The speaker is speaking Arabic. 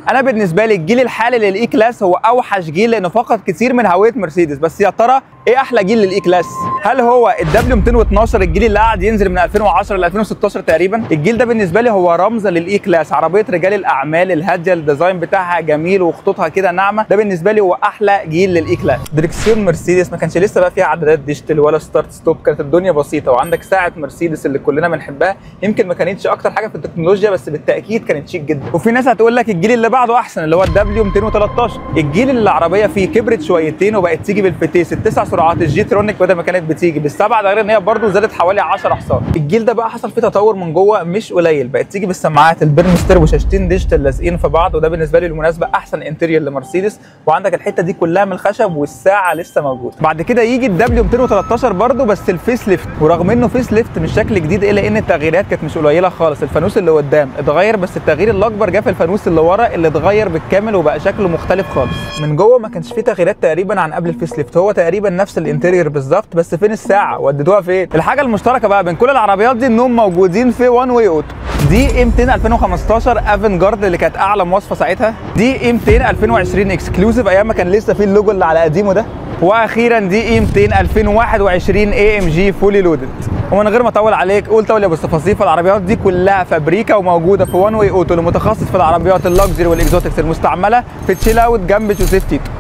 انا بالنسبه لي الجيل الحالي للاي كلاس هو اوحش جيل لانه فقد كتير من هويه مرسيدس. بس يا ترى ايه احلى جيل للاي كلاس؟ هل هو الدبليو 212 الجيل اللي قعد ينزل من 2010 ل 2016 تقريبا؟ الجيل ده بالنسبه لي هو رمز للاي كلاس، عربيه رجال الاعمال الهاديه، الديزاين بتاعها جميل وخطوطها كده ناعمه. ده بالنسبه لي هو احلى جيل للاي كلاس. دركسيون مرسيدس ما كانش لسه بقى فيها عدادات ديجيتال ولا ستارت ستوب، كانت الدنيا بسيطه. وعندك ساعه مرسيدس اللي كلنا بنحبها، يمكن ما كانتش اكتر حاجه في التكنولوجيا بس بالتاكيد كانت شيك جدا. وفي ناس هتقول لك الجيل اللي بعده احسن اللي هو الدبليو 213، الجيل اللي العربيه فيه كبرت شويتين وبقت تيجي بالفتيس التسع سرعات، الجي ترونيك بدل ما كانت بتيجي بالسبعه، ده غير ان هي برده زادت حوالي 10 حصان. الجيل ده بقى حصل فيه تطور من جوه مش قليل، بقت تيجي بالسماعات البرمستر وشاشتين ديجيتال لازقين في بعض، وده بالنسبه لي بالمناسبه احسن انتريور لمرسيدس. وعندك الحته دي كلها من الخشب والساعه لسه موجوده. بعد كده يجي الدبليو 213 برده بس الفيس ليفت، ورغم انه فيس ليفت مش شكل جديد الا ان التغييرات كانت مش قليله خالص. الفانوس اللي قدام اتغير بس التغيير الاكبر جه في الفانوس اللي ورا اللي اتغير بالكامل وبقى شكله مختلف خالص. من جوه ما كانش فيه تغييرات تقريبا عن قبل الفيس ليفت، هو تقريبا نفس الانتريور بالظبط. بس فين الساعه؟ وددوها فين؟ الحاجه المشتركه بقى بين كل العربيات دي انهم موجودين في وان واي اوتو. دي اي 200 2015 افنجارد اللي كانت اعلى مواصفه ساعتها، دي اي 200 2020 اكسكلوسيف ايام ما كان لسه فيه اللوجو اللي على قديمه ده، واخيرا دي اي 200 2021 اي ام جي فولي لودد. ومن غير ما اطول عليك قول تولي ابو التفاصيل، فالعربيات دي كلها فابريكا وموجوده في وان واي اوتو، المتخصص في العربيات اللكجري والاكزوتكس المستعمله في تشيل اوت جنب جوزيف تيتو.